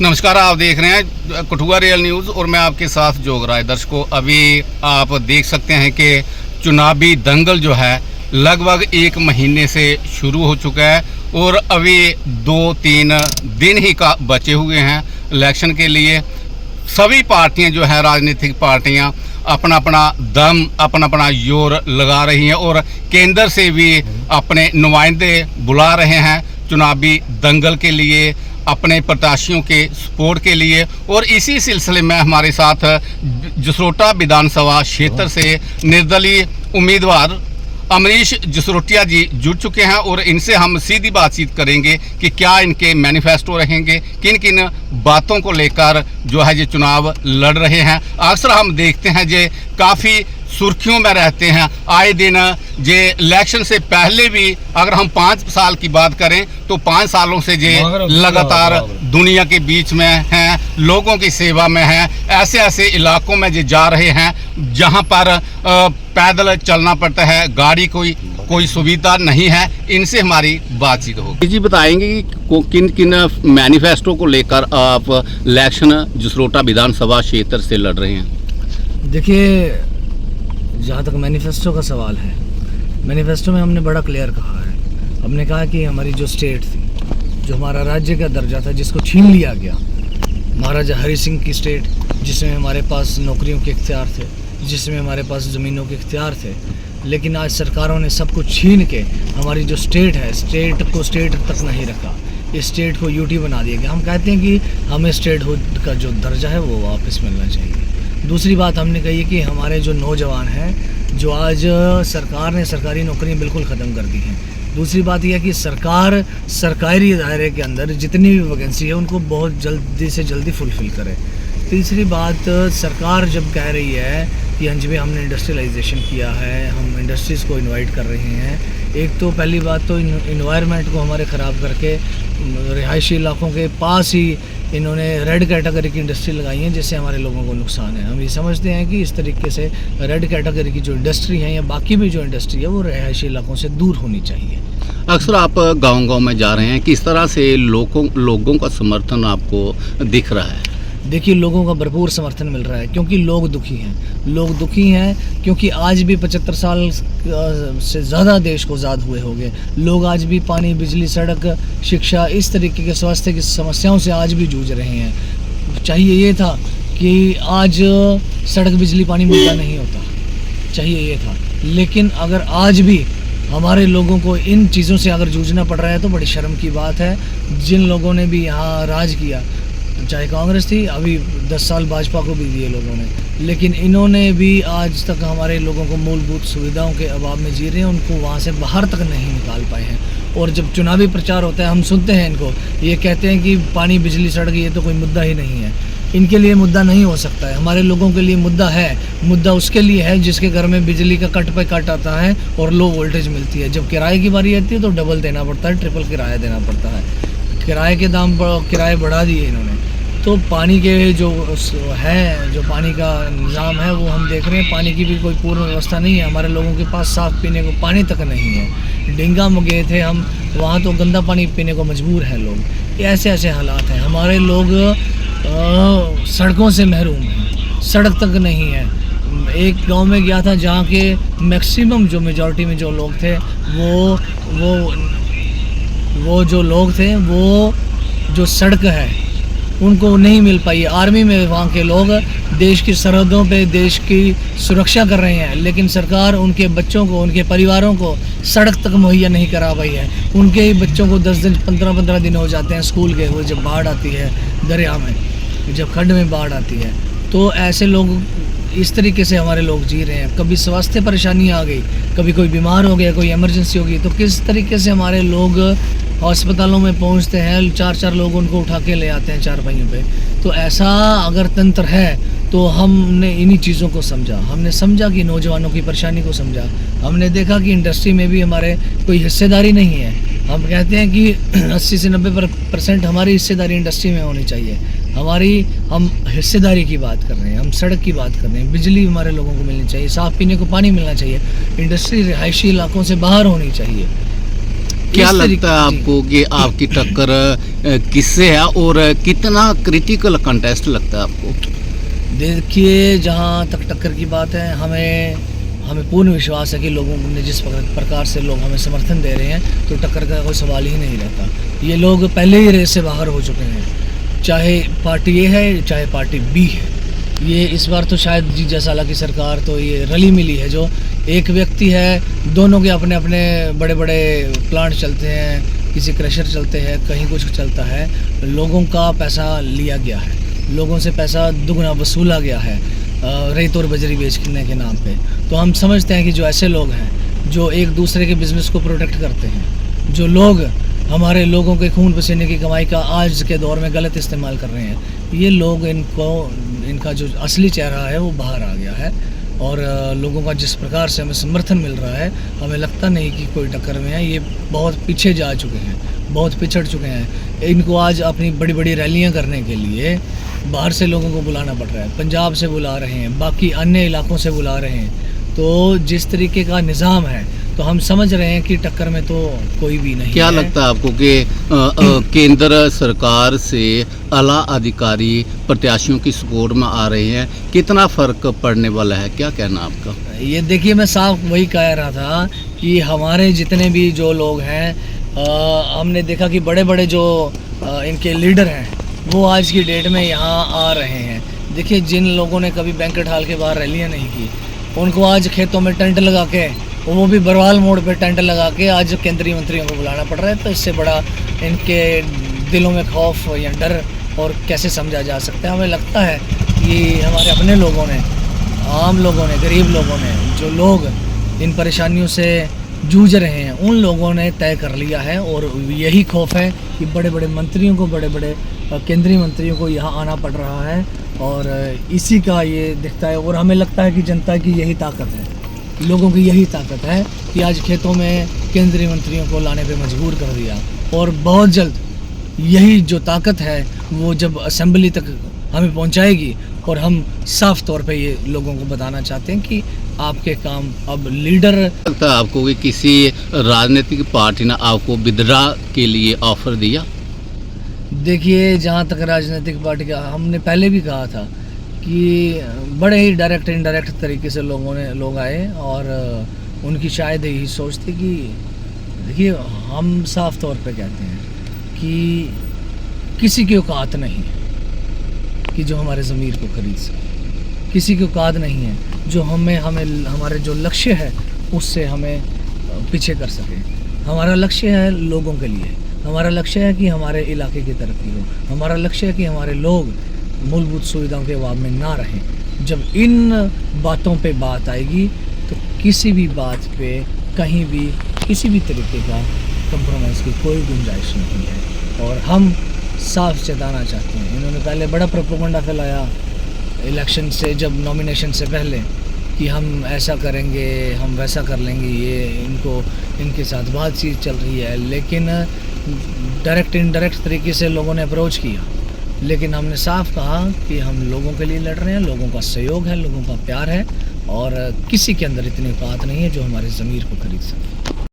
नमस्कार, आप देख रहे हैं कठुआ रियल न्यूज़ और मैं आपके साथ जोग रहा है। दर्शकों, अभी आप देख सकते हैं कि चुनावी दंगल जो है लगभग 1 महीने से शुरू हो चुका है और अभी 2-3 दिन ही का बचे हुए हैं इलेक्शन के लिए। सभी पार्टियां जो है, राजनीतिक पार्टियां अपना अपना दम, अपना अपना जोर लगा रही हैं और केंद्र से भी अपने नुमाइंदे बुला रहे हैं चुनावी दंगल के लिए, अपने प्रत्याशियों के सपोर्ट के लिए। और इसी सिलसिले में हमारे साथ जसरोटा विधानसभा क्षेत्र से निर्दलीय उम्मीदवार अमरीश जसरोटिया जी जुड़ चुके हैं और इनसे हम सीधी बातचीत करेंगे कि क्या इनके मैनिफेस्टो रहेंगे, किन किन बातों को लेकर जो है ये चुनाव लड़ रहे हैं। अक्सर हम देखते हैं जे काफ़ी सुर्खियों में रहते हैं आए दिन। जे इलेक्शन से पहले भी अगर हम 5 साल की बात करें तो 5 सालों से जे लगातार दुनिया के बीच में हैं, लोगों की सेवा में हैं। ऐसे ऐसे इलाकों में जे जा रहे हैं जहां पर पैदल चलना पड़ता है, गाड़ी कोई सुविधा नहीं है। इनसे हमारी बातचीत होगी। जी बताएंगे कि किन किन मैनिफेस्टो को लेकर आप इलेक्शन जसरोटा विधानसभा क्षेत्र से लड़ रहे हैं। देखिए, जहाँ तक मैनिफेस्टो का सवाल है, मैनिफेस्टो में हमने बड़ा क्लियर कहा है। हमने कहा कि हमारी जो स्टेट थी, जो हमारा राज्य का दर्जा था, जिसको छीन लिया गया, महाराजा हरि सिंह की स्टेट, जिसमें हमारे पास नौकरियों के इख्तियार थे, जिसमें हमारे पास ज़मीनों के इख्तियार थे, लेकिन आज सरकारों ने सब कुछ छीन के हमारी जो स्टेट है, स्टेट को स्टेट तक नहीं रखा, इस स्टेट को यूटी बना दिया गया। हम कहते हैं कि हमें स्टेट का जो दर्जा है वो वापस मिलना चाहिए। दूसरी बात हमने कही कि हमारे जो नौजवान हैं, जो आज सरकार ने सरकारी नौकरियां बिल्कुल ख़त्म कर दी हैं। दूसरी बात यह है कि सरकार सरकारी दायरे के अंदर जितनी भी वैकेंसी है उनको बहुत जल्दी से जल्दी फुलफ़िल करे। तीसरी बात, सरकार जब कह रही है कि हाँ जी हमने इंडस्ट्रियलाइजेशन किया है, हम इंडस्ट्रीज़ को इनवाइट कर रहे हैं, एक तो पहली बात तो इन्वायरमेंट को हमारे ख़राब करके रिहायशी इलाकों के पास ही इन्होंने रेड कैटेगरी की इंडस्ट्री लगाई है, जिससे हमारे लोगों को नुकसान है। हम ये समझते हैं कि इस तरीके से रेड कैटेगरी की जो इंडस्ट्री है या बाकी भी जो इंडस्ट्री है वो रिहायशी इलाकों से दूर होनी चाहिए। अक्सर आप गांव-गांव में जा रहे हैं, किस तरह से लोगों का समर्थन आपको दिख रहा है? देखिए, लोगों का भरपूर समर्थन मिल रहा है क्योंकि लोग दुखी हैं। लोग दुखी हैं क्योंकि आज भी 75 साल से ज़्यादा देश को आज़ाद हुए हो गए। लोग आज भी पानी, बिजली, सड़क, शिक्षा, इस तरीके के स्वास्थ्य की समस्याओं से आज भी जूझ रहे हैं। चाहिए ये था कि आज सड़क, बिजली, पानी मुद्दा नहीं होता, चाहिए ये था। लेकिन अगर आज भी हमारे लोगों को इन चीज़ों से अगर जूझना पड़ रहा है तो बड़ी शर्म की बात है। जिन लोगों ने भी यहाँ राज किया, चाहे कांग्रेस थी, अभी 10 साल भाजपा को भी दिए लोगों ने, लेकिन इन्होंने भी आज तक हमारे लोगों को मूलभूत सुविधाओं के अभाव में जी रहे हैं, उनको वहाँ से बाहर तक नहीं निकाल पाए हैं। और जब चुनावी प्रचार होता है, हम सुनते हैं इनको, ये कहते हैं कि पानी, बिजली, सड़क ये तो कोई मुद्दा ही नहीं है। इनके लिए मुद्दा नहीं हो सकता है, हमारे लोगों के लिए मुद्दा है। मुद्दा उसके लिए है जिसके घर में बिजली का कट पे कट आता है और लो वोल्टेज मिलती है। जब किराए की बारी आती है तो डबल देना पड़ता है, ट्रिपल किराया देना पड़ता है। किराए के दाम किराए बढ़ा दिए इन्होंने। तो पानी के जो है, जो पानी का निज़ाम है वो हम देख रहे हैं, पानी की भी कोई पूर्ण व्यवस्था नहीं है। हमारे लोगों के पास साफ़ पीने को पानी तक नहीं है। डिंगा में गए थे हम, वहाँ तो गंदा पानी पीने को मजबूर हैं लोग। ऐसे ऐसे हालात हैं। हमारे लोग सड़कों से महरूम हैं, सड़क तक नहीं है। एक गांव में गया था जहाँ के मैक्सिमम जो मेजॉरिटी में जो लोग थे वो जो लोग थे, वो जो सड़क है उनको नहीं मिल पाई। आर्मी में वहाँ के लोग देश की सरहदों पे देश की सुरक्षा कर रहे हैं, लेकिन सरकार उनके बच्चों को, उनके परिवारों को सड़क तक मुहैया नहीं करा पाई है। उनके ही बच्चों को 10 दिन, 15-15 दिन हो जाते हैं स्कूल के हुए जब बाढ़ आती है दरिया में, जब खड्ड में बाढ़ आती है। तो ऐसे लोग, इस तरीके से हमारे लोग जी रहे हैं। कभी स्वास्थ्य परेशानी आ गई, कभी कोई बीमार हो गया, कोई इमरजेंसी हो गई, तो किस तरीके से हमारे लोग अस्पतालों में पहुंचते हैं। 4-4 लोग उनको उठा के ले आते हैं चारपाइयों पे। तो ऐसा अगर तंत्र है तो हमने इन्हीं चीज़ों को समझा। हमने समझा कि नौजवानों की परेशानी को समझा। हमने देखा कि इंडस्ट्री में भी हमारे कोई हिस्सेदारी नहीं है। हम कहते हैं कि 80 से 90% हमारी हिस्सेदारी इंडस्ट्री में होनी चाहिए। हम हिस्सेदारी की बात कर रहे हैं, हम सड़क की बात कर रहे हैं, बिजली हमारे लोगों को मिलनी चाहिए, साफ़ पीने को पानी मिलना चाहिए, इंडस्ट्री रिहायशी इलाकों से बाहर होनी चाहिए। क्या इस लगता है जी। आपको कि आपकी टक्कर किससे है और कितना क्रिटिकल कंटेस्ट लगता है आपको? देखिए, जहाँ तक टक्कर की बात है, हमें हमें पूर्ण विश्वास है कि लोगों ने जिस प्रकार से लोग हमें समर्थन दे रहे हैं, तो टक्कर का कोई सवाल ही नहीं रहता। ये लोग पहले ही रेस से बाहर हो चुके हैं, चाहे पार्टी ए है, चाहे पार्टी बी है। ये इस बार तो शायद जी जैसा की सरकार तो ये रली मिली है, जो एक व्यक्ति है, दोनों के अपने अपने बड़े बड़े प्लांट चलते हैं, किसी क्रशर चलते हैं, कहीं कुछ चलता है। लोगों का पैसा लिया गया है, लोगों से पैसा दुगना वसूला गया है रेत और बजरी बेचने के नाम पे। तो हम समझते हैं कि जो ऐसे लोग हैं जो एक दूसरे के बिज़नेस को प्रोटेक्ट करते हैं, जो लोग हमारे लोगों के खून पसीने की कमाई का आज के दौर में गलत इस्तेमाल कर रहे हैं, ये लोग इनका जो असली चेहरा है वो बाहर आ गया है। और लोगों का जिस प्रकार से हमें समर्थन मिल रहा है, हमें लगता नहीं कि कोई टक्कर में है। ये बहुत पीछे जा चुके हैं, बहुत पिछड़ चुके हैं। इनको आज अपनी बड़ी बड़ी रैलियां करने के लिए बाहर से लोगों को बुलाना पड़ रहा है, पंजाब से बुला रहे हैं, बाकी अन्य इलाकों से बुला रहे हैं। तो जिस तरीके का निज़ाम है, तो हम समझ रहे हैं कि टक्कर में तो कोई भी नहीं क्या है। लगता है आपको कि केंद्र सरकार से आला अधिकारी प्रत्याशियों की सपोर्ट में आ रहे हैं, कितना फ़र्क पड़ने वाला है? क्या कहना आपका? ये देखिए, मैं साफ वही कह रहा था कि हमारे जितने भी जो लोग हैं, हमने देखा कि बड़े बड़े जो इनके लीडर हैं, वो आज की डेट में यहाँ आ रहे हैं। देखिए, जिन लोगों ने कभी बैंकेट हॉल के बाहर रैलियाँ नहीं की, उनको आज खेतों में टेंट लगा के, वो भी बरवाल मोड़ पे टेंट लगा के आज केंद्रीय मंत्रियों को बुलाना पड़ रहा है। तो इससे बड़ा इनके दिलों में खौफ या डर और कैसे समझा जा सकता है? हमें लगता है कि हमारे अपने लोगों ने, आम लोगों ने, गरीब लोगों ने, जो लोग इन परेशानियों से जूझ रहे हैं, उन लोगों ने तय कर लिया है। और यही खौफ है कि बड़े बड़े मंत्रियों को, बड़े बड़े केंद्रीय मंत्रियों को यहाँ आना पड़ रहा है, और इसी का ये दिखता है। और हमें लगता है कि जनता की यही ताकत है, लोगों की यही ताकत है कि आज खेतों में केंद्रीय मंत्रियों को लाने पे मजबूर कर दिया। और बहुत जल्द यही जो ताकत है वो जब असेंबली तक हमें पहुंचाएगी, और हम साफ तौर पे ये लोगों को बताना चाहते हैं कि आपके काम अब लीडर। लगता है आपको कि किसी राजनीतिक पार्टी ने आपको विद्रोह के लिए ऑफर दिया? देखिए, जहाँ तक राजनीतिक पार्टी का, हमने पहले भी कहा था कि बड़े ही डायरेक्ट इनडायरेक्ट तरीके से लोग आए, और उनकी शायद यही सोच थी कि देखिए, हम साफ तौर पे कहते हैं कि किसी की औकात नहीं है कि जो हमारे ज़मीर को खरीद सके, किसी की औकात नहीं है जो हमें हमारे जो लक्ष्य है उससे हमें पीछे कर सके। हमारा लक्ष्य है लोगों के लिए, हमारा लक्ष्य है कि हमारे इलाके की तरक्की हो, हमारा लक्ष्य है कि हमारे लोग मूलभूत सुविधाओं के अभाव में ना रहें। जब इन बातों पे बात आएगी, तो किसी भी बात पे कहीं भी किसी भी तरीके का कंप्रोमाइज़ की कोई गुंजाइश नहीं है। और हम साफ चेताना चाहते हैं, इन्होंने पहले बड़ा प्रोपेगेंडा फैलाया इलेक्शन से, जब नॉमिनेशन से पहले, कि हम ऐसा करेंगे, हम वैसा कर लेंगे, ये इनके साथ बातचीत चल रही है। लेकिन डायरेक्ट इनडायरेक्ट तरीके से लोगों ने अप्रोच किया, लेकिन हमने साफ कहा कि हम लोगों के लिए लड़ रहे हैं, लोगों का सहयोग है, लोगों का प्यार है, और किसी के अंदर इतनी औकात नहीं है जो हमारे ज़मीर को खरीद सके।